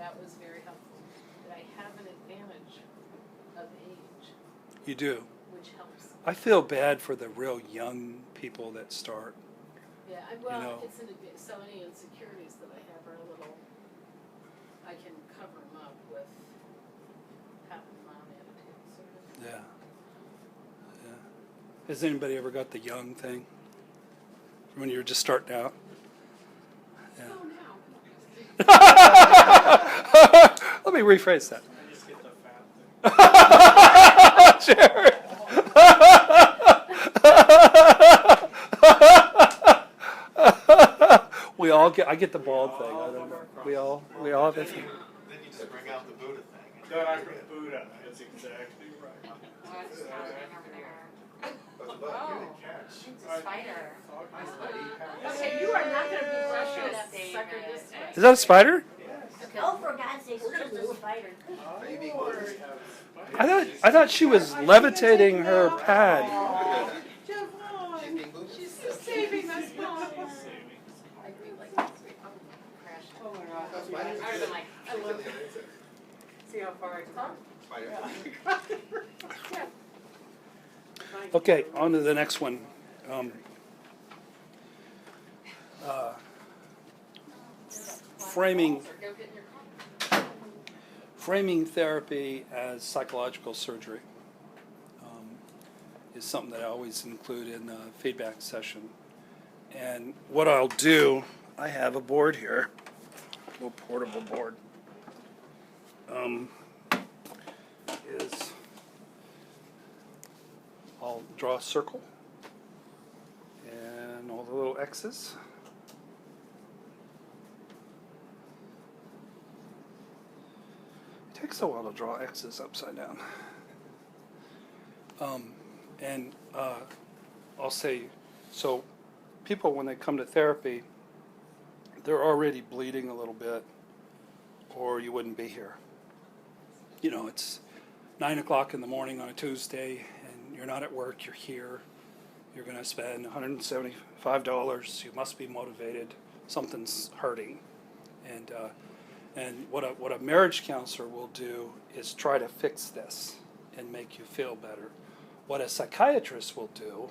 that was very helpful. That I have an advantage of age. You do. Which helps. I feel bad for the real young people that start. Yeah, it's so any insecurities that I have are a little, I can cover them up with having mom attitude, sort of. Yeah. Yeah. Has anybody ever got the young thing? When you're just starting out? Yeah. Oh, now. Let me rephrase that. I just get the fat thing. Sure. I get the bald thing. I don't know. We all have it. Then you just bring out the Buddha thing. Dr. Buddha, that's exactly right. What's happening over there? But look, Oh. you're the catch. It's a spider. Nice lady. Okay, you are not going to be brushing that sucker this way. Is that a spider? Oh, for God's sake, it's just a spider. Baby I thought she was levitating her pad. Javon, she's saving us, Mom. I'd be like, crash. Oh my God. I would have been like, I love it. See how far I can Okay, on to the next one. Framing therapy as psychological surgery is something that I always include in the feedback session. And what I'll do, I have a board here, a little portable board. I'll draw a circle and all the little X's. It takes a while to draw X's upside down. I'll say, so people when they come to therapy, they're already bleeding a little bit, or you wouldn't be here. You know, it's 9 o'clock in the morning on a Tuesday, and you're not at work, you're here. You're going to spend $175. You must be motivated. Something's hurting. And what a marriage counselor will do is try to fix this and make you feel better. What a psychiatrist will do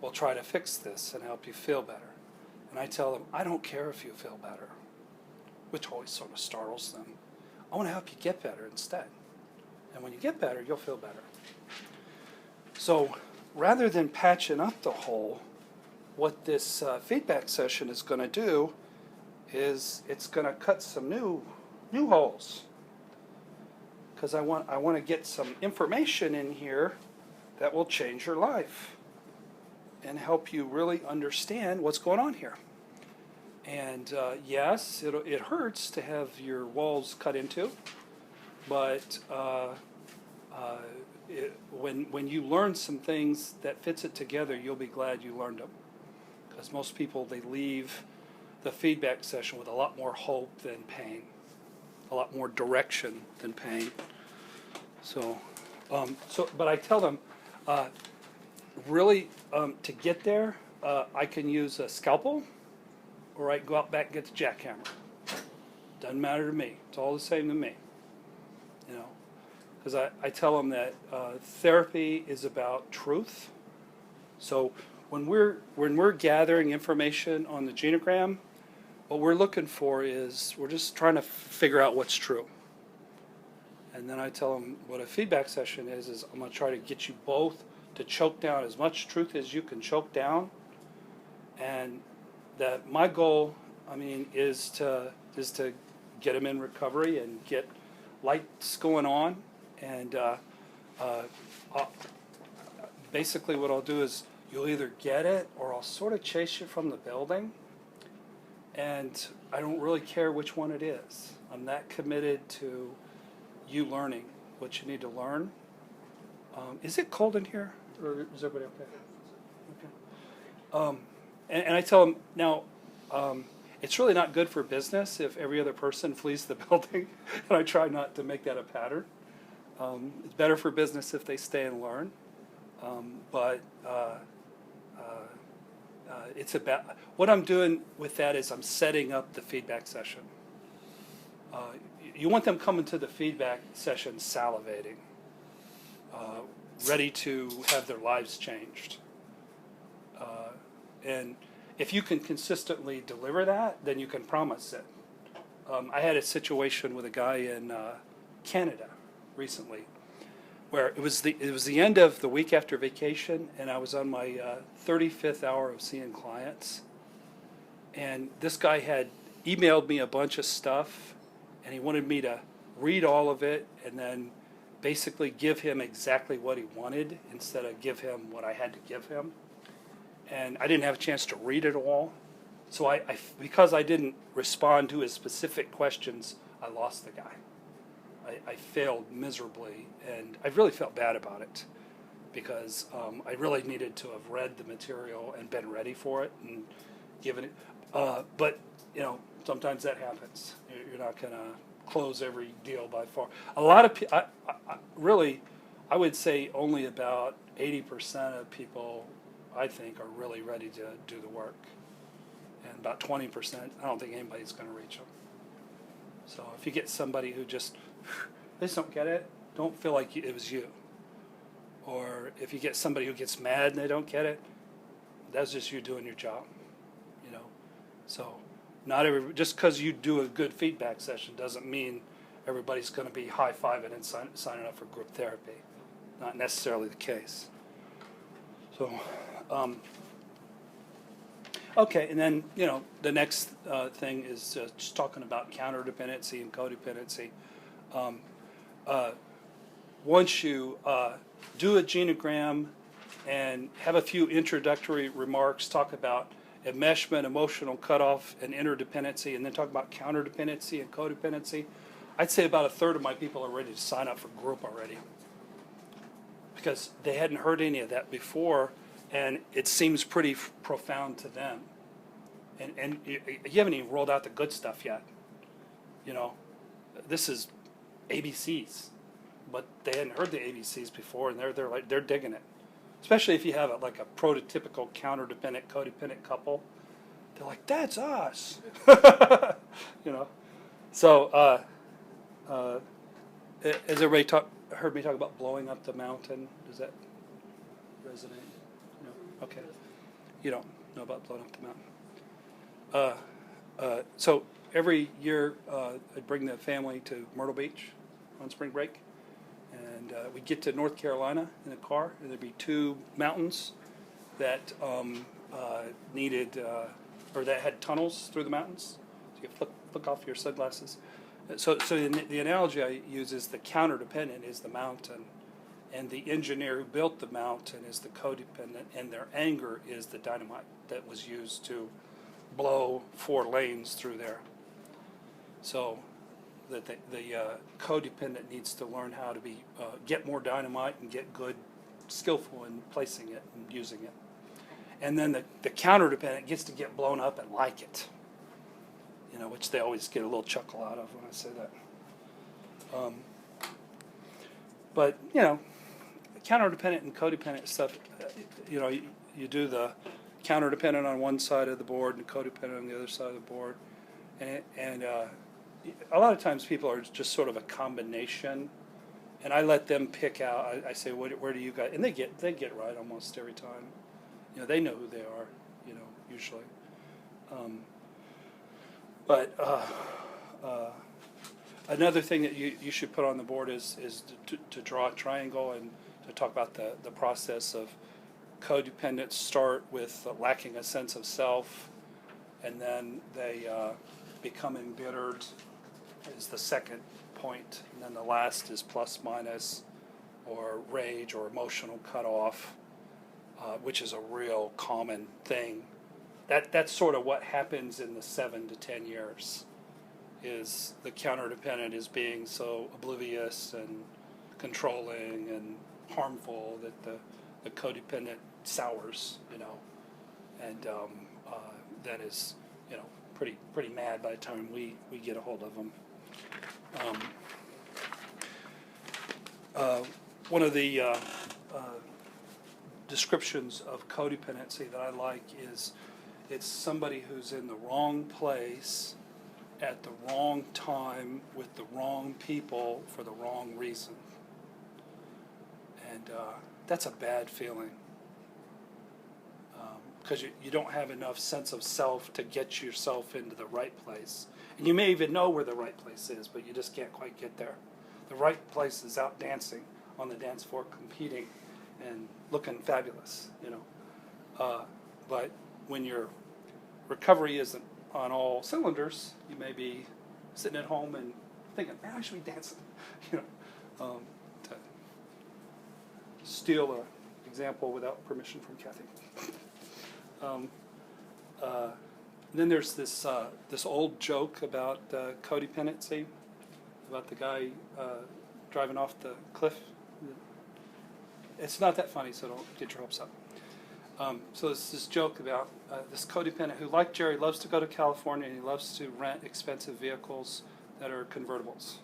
will try to fix this and help you feel better. And I tell them, I don't care if you feel better, which always sort of startles them. I want to help you get better instead. And when you get better, you'll feel better. So rather than patching up the hole, what this feedback session is going to do is it's going to cut some new holes. Because I want to get some information in here that will change your life and help you really understand what's going on here. And yes, it hurts to have your walls cut into, but when you learn some things that fits it together, you'll be glad you learned them. Because most people, they leave the feedback session with a lot more hope than pain, a lot more direction than pain. But I tell them, really, to get there, I can use a scalpel, or I can go out back and get the jackhammer. Doesn't matter to me. It's all the same to me. You know, because I tell them that therapy is about truth. So when we're gathering information on the genogram, what we're looking for is we're just trying to figure out what's true. And then I tell them what a feedback session is I'm going to try to get you both to choke down as much truth as you can choke down. And that my goal, is to get them in recovery and get lights going on. And basically what I'll do is you'll either get it or I'll sort of chase you from the building. And I don't really care which one it is. I'm that committed to you learning what you need to learn. Is it cold in here, or is everybody okay? And I tell them now, it's really not good for business if every other person flees the building, and I try not to make that a pattern. It's better for business if they stay and learn, but it's about what I'm doing with that is I'm setting up the feedback session. You want them coming to the feedback session salivating, ready to have their lives changed. And if you can consistently deliver that, then you can promise it. I had a situation with a guy in Canada recently, where it was the end of the week after vacation, and I was on my 35th hour of seeing clients, and this guy had emailed me a bunch of stuff, and he wanted me to read all of it and then basically give him exactly what he wanted instead of give him what I had to give him. And I didn't have a chance to read it all. So because I didn't respond to his specific questions, I lost the guy. I failed miserably, and I really felt bad about it because I really needed to have read the material and been ready for it and given it. But, sometimes that happens. You're not going to close every deal by far. A lot of people, I would say only about 80% of people, I think, are really ready to do the work. And about 20%, I don't think anybody's going to reach them. So if you get somebody who just don't get it, don't feel like it was you. Or if you get somebody who gets mad and they don't get it, that's just you doing your job. So just because you do a good feedback session doesn't mean everybody's going to be high-fiving and signing up for group therapy. Not necessarily the case. So, okay, and then, the next thing is just talking about counterdependency and codependency. Once you do a genogram and have a few introductory remarks, talk about enmeshment, emotional cutoff, and interdependency, and then talk about counterdependency and codependency, I'd say about a third of my people are ready to sign up for group already because they hadn't heard any of that before, and it seems pretty profound to them. And you haven't even rolled out the good stuff yet. This is ABCs, but they hadn't heard the ABCs before, and they're digging it. Especially if you have a prototypical counter-dependent, codependent couple. They're like, that's us. So, has everybody heard me talk about blowing up the mountain? Does that resonate? No? Okay. You don't know about blowing up the mountain. So every year I'd bring the family to Myrtle Beach on spring break. And we'd get to North Carolina in a car, and there'd be two mountains that needed, or that had tunnels through the mountains. So you flick off your sunglasses. So the analogy I use is the counter-dependent is the mountain, and the engineer who built the mountain is the codependent, and their anger is the dynamite that was used to blow 4 lanes through there. So that the codependent needs to learn how to get more dynamite and get good, skillful in placing it and using it. And then the counter-dependent gets to get blown up and like it, which they always get a little chuckle out of when I say that. But, counter-dependent and codependent stuff, you do the counter-dependent on one side of the board and codependent on the other side of the board. And a lot of times people are just sort of a combination, and I let them pick out. I say, where do you guys? And they get right almost every time. They know who they are. Usually. But another thing that you should put on the board is to draw a triangle and to talk about the process of codependents start with lacking a sense of self, and then they become embittered is the second point, and then the last is plus minus, or rage, or emotional cutoff, which is a real common thing. That's sort of what happens in the 7 to 10 years, is the counter-dependent is being so oblivious and controlling and harmful that the codependent sours, and that is, pretty mad by the time we get a hold of them. One of the descriptions of codependency that I like is it's somebody who's in the wrong place at the wrong time with the wrong people for the wrong reason. And that's a bad feeling. Because you don't have enough sense of self to get yourself into the right place. And you may even know where the right place is, but you just can't quite get there. The right place is out dancing on the dance floor, competing and looking fabulous, you know. But when your recovery isn't on all cylinders, you may be sitting at home and thinking, man, I should be dancing, you know. To steal an example without permission from Kathy. Then there's this old joke about codependency, about the guy driving off the cliff. It's not that funny, so don't get your hopes up. So there's this joke about this codependent who, like Jerry, loves to go to California and he loves to rent expensive vehicles that are convertibles.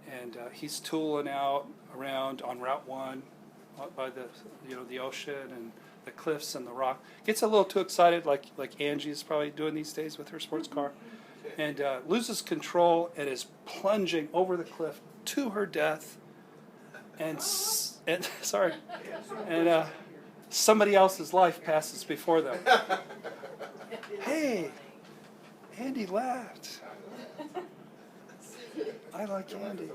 And he's tooling out around on Route 1 by the ocean and the cliffs and the rock. Gets a little too excited, like Angie's probably doing these days with her sports car, and loses control and is plunging over the cliff to her death. And sorry, and somebody else's life passes before them. Hey, Andy laughed. I like Andy.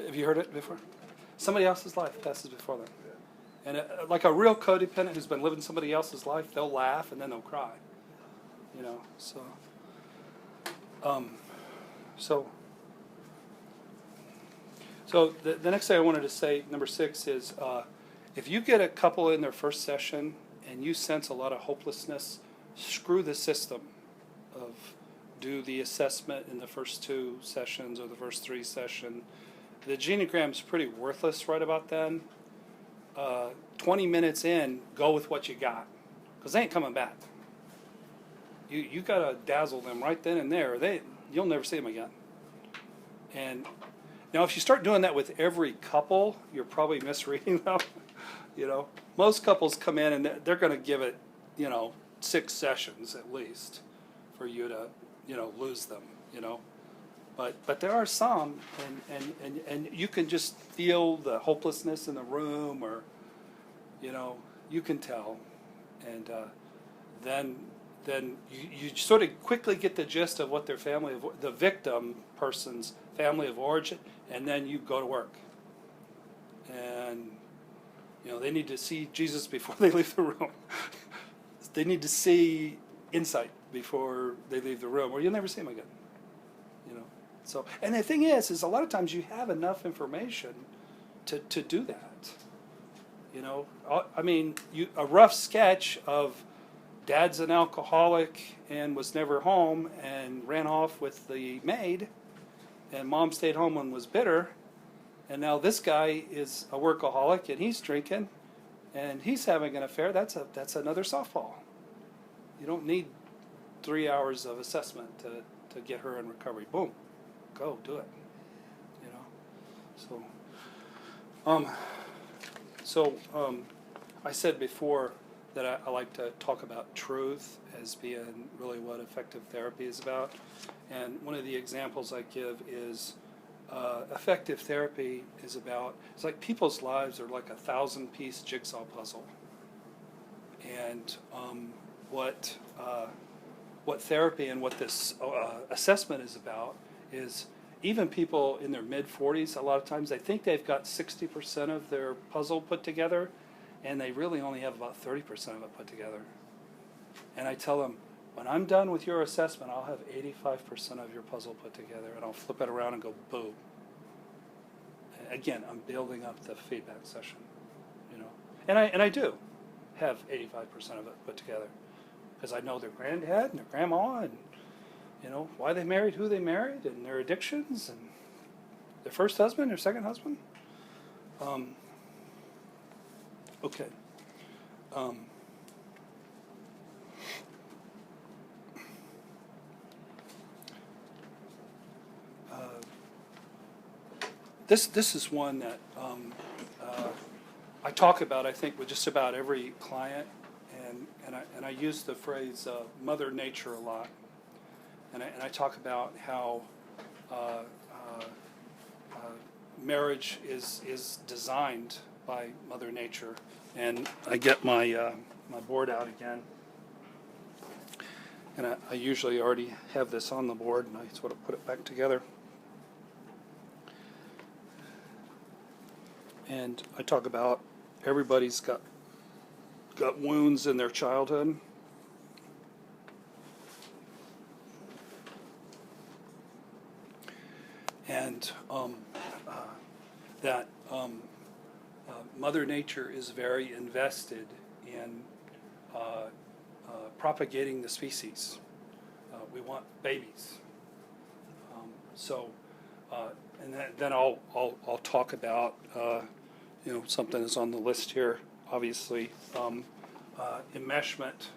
Have you heard it before? Somebody else's life passes before them. And like a real codependent who's been living somebody else's life, they'll laugh and then they'll cry. You know, so the next thing I wanted to say, number 6, is if you get a couple in their first session and you sense a lot of hopelessness, screw the system of do the assessment in the first 2 sessions or the first 3 sessions. The genogram's pretty worthless right about then. 20 minutes in, go with what you got, because they ain't coming back. You got to dazzle them right then and there. You'll never see them again. And now, if you start doing that with every couple, you're probably misreading them. You know, most couples come in and they're going to give it, 6 sessions at least for you to, lose them. But there are some, and you can just feel the hopelessness in the room, or, you can tell. And then you sort of quickly get the gist of what their the victim person's family of origin, and then you go to work. And, they need to see Jesus before they leave the room. They need to see insight before they leave the room, or you'll never see them again. So, and the thing is a lot of times you have enough information to do that. A rough sketch of dad's an alcoholic and was never home and ran off with the maid, and mom stayed home and was bitter, and now this guy is a workaholic and he's drinking and he's having an affair. That's another softball. You don't need 3 hours of assessment to get her in recovery. Boom. Go do it. So I said before that I like to talk about truth as being really what effective therapy is about. And one of the examples I give is effective therapy is about, it's like people's lives are like a 1,000-piece jigsaw puzzle. And what therapy and what this assessment is about is even people in their mid-40s, a lot of times they think they've got 60% of their puzzle put together, and they really only have about 30% of it put together. And I tell them, when I'm done with your assessment, I'll have 85% of your puzzle put together, and I'll flip it around and go, boom. And again, I'm building up the feedback session, And I do have 85% of it put together, because I know their granddad and their grandma and why they married, who they married, and their addictions, and their first husband, their second husband. Okay. This is one that I talk about, I think, with just about every client, and and I use the phrase Mother Nature a lot, and I talk about how marriage is designed by Mother Nature, and I get my my board out again, and I usually already have this on the board, and I sort of put it back together. And I talk about everybody's got wounds in their childhood. And that Mother Nature is very invested in propagating the species. We want babies. And then I'll talk about something that's on the list here. Obviously, enmeshment,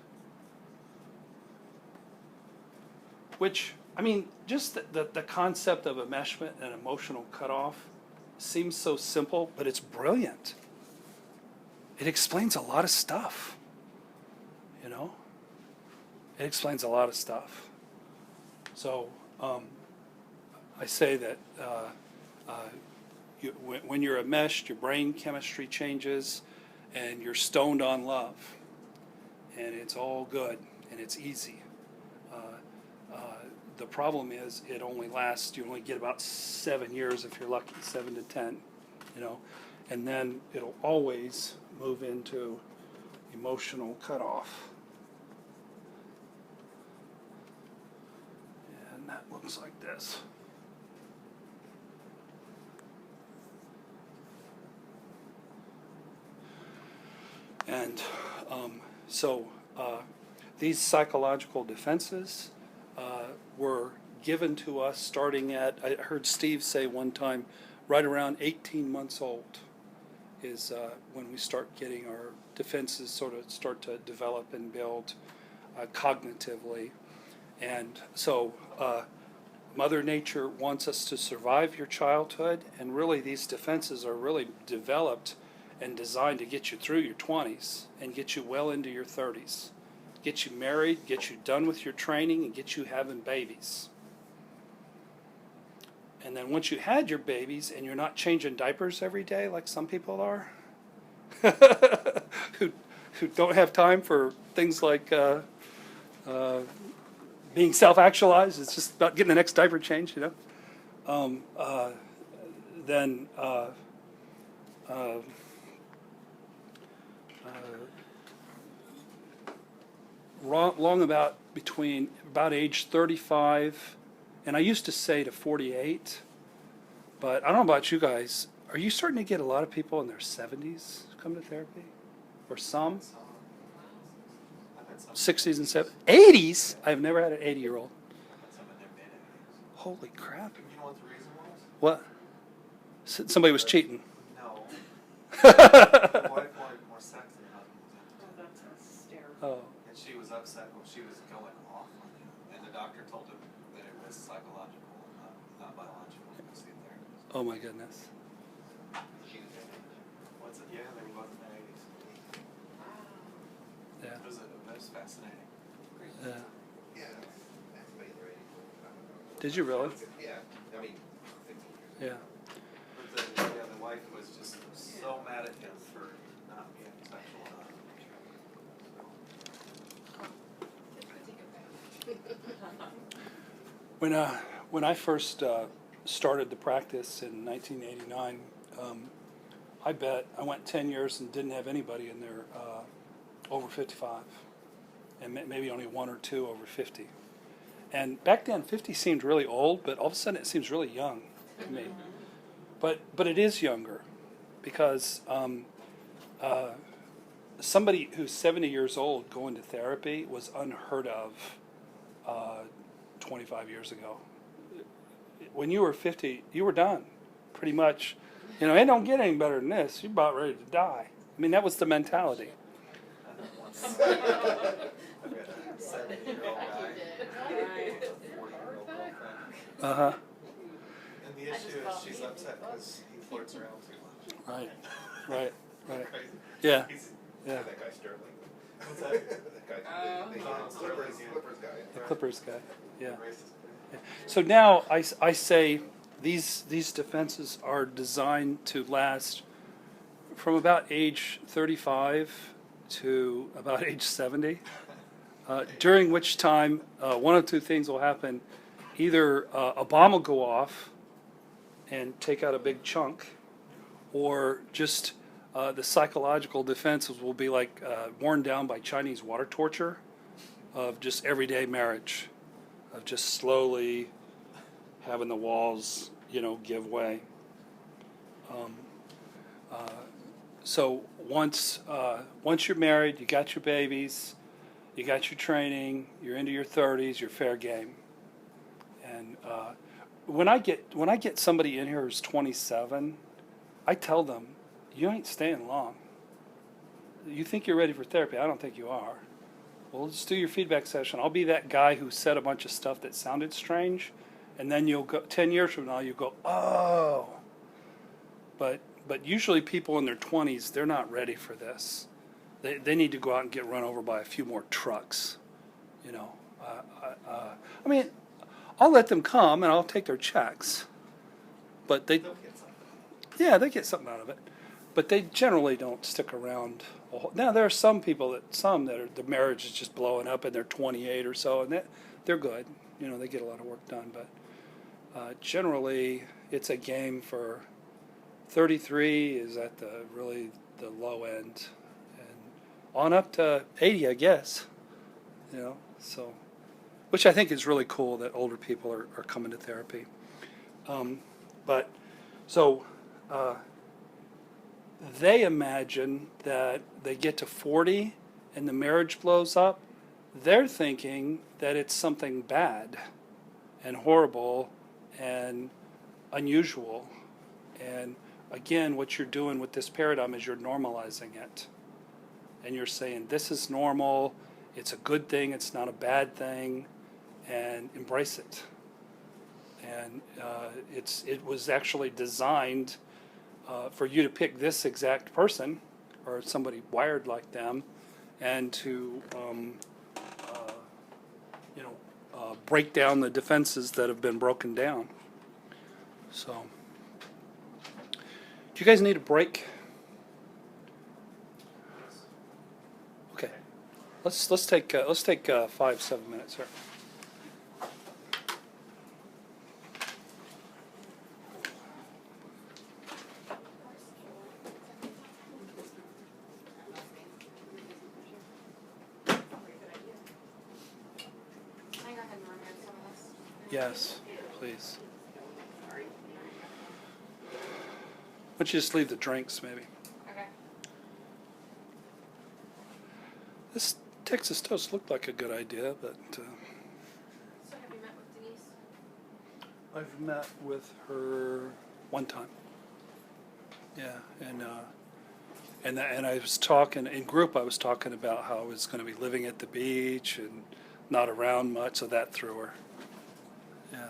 which I mean, just the concept of enmeshment and emotional cutoff seems so simple, but it's brilliant. It explains a lot of stuff. It explains a lot of stuff. So I say that when you're enmeshed, your brain chemistry changes, and you're stoned on love, and it's all good and it's easy. The problem is it only lasts. You only get about 7 years if you're lucky, 7 to 10, and then it'll always move into emotional cutoff. And that looks like this. And so these psychological defenses were given to us starting at, I heard Steve say one time, right around 18 months old is when we start getting our defenses sort of start to develop and build cognitively. And so Mother Nature wants us to survive your childhood, and really these defenses are really developed and designed to get you through your 20s and get you well into your 30s. Get you married, get you done with your training, and get you having babies. And then once you had your babies and you're not changing diapers every day like some people are, who don't have time for things like being self-actualized, it's just about getting the next diaper changed, then long between age 35, and I used to say to 48, but I don't know about you guys. Are you starting to get a lot of people in their 70s come to therapy, or some? 60s and 70s, 80s. I've never had an 80-year-old. Holy crap! You know what the reason was? What? Somebody was cheating. No. The wife wanted more sex than the husband was into. Oh, that's hysterical. Oh. And she was upset when she was going off on him. And the doctor told him that it was psychological and not biological. He was in there. Oh my goodness. She was in it. What's it? Yeah, they were both in their 80s. Yeah. It was fascinating. Yeah. Yeah, that's made their 84. Did you really? Yeah, I mean, 15 years. Yeah. But the wife was just so mad at him for not being sexual enough. When I first started the practice in 1989, I bet I went 10 years and didn't have anybody in there over 55, and maybe only one or two over 50. And back then, 50 seemed really old, but all of a sudden it seems really young to me. But it is younger, because somebody who's 70 years old going to therapy was unheard of 25 years ago. When you were 50, you were done, pretty much. It don't get any better than this. You're about ready to die. I mean, that was the mentality. I've got a 70-year-old guy, a 40-year-old girlfriend. Uh-huh. And the issue is she's upset because he flirts around too much. Right. Crazy. Yeah. He's, Yeah. That guy Sterling. What's that? That guy, Oh. Clippers guy. The Clippers guy. Yeah. Racist. So now I say these defenses are designed to last from about age 35 to about age 70, during which time one of two things will happen. Either a bomb will go off and take out a big chunk, or just the psychological defenses will be like worn down by Chinese water torture of just everyday marriage, of just slowly having the walls, give way. So once you're married, you got your babies, you got your training, you're into your 30s, you're fair game. And when I get somebody in here who's 27, I tell them, you ain't staying long. You think you're ready for therapy? I don't think you are. Well, let's do your feedback session. I'll be that guy who said a bunch of stuff that sounded strange, and then you'll go 10 years from now. You'll go, oh. But usually people in their 20s, they're not ready for this. They need to go out and get run over by a few more trucks. I mean, I'll let them come and I'll take their checks, but they get something out of it. But they generally don't stick around. Now there are some people that the marriage is just blowing up and they're 28 or so, and they're good. They get a lot of work done. But generally, it's a game for 33 is at the low end, and on up to 80, I guess. So, which I think is really cool that older people are coming to therapy. But so. They imagine that they get to 40 and the marriage blows up. They're thinking that it's something bad and horrible and unusual. And again, what you're doing with this paradigm is you're normalizing it. And you're saying, this is normal, it's a good thing, it's not a bad thing, and embrace it. And it was actually designed for you to pick this exact person or somebody wired like them, and to break down the defenses that have been broken down. So, do you guys need a break? Okay, let's take 5-7 minutes here. Yes, please. Why don't you just leave the drinks, maybe? Okay. This Texas toast looked like a good idea, but So have you met with Denise? I've met with her one time. Yeah, and I was talking in group. I was talking about how I was going to be living at the beach and not around much, so that threw her. Yeah.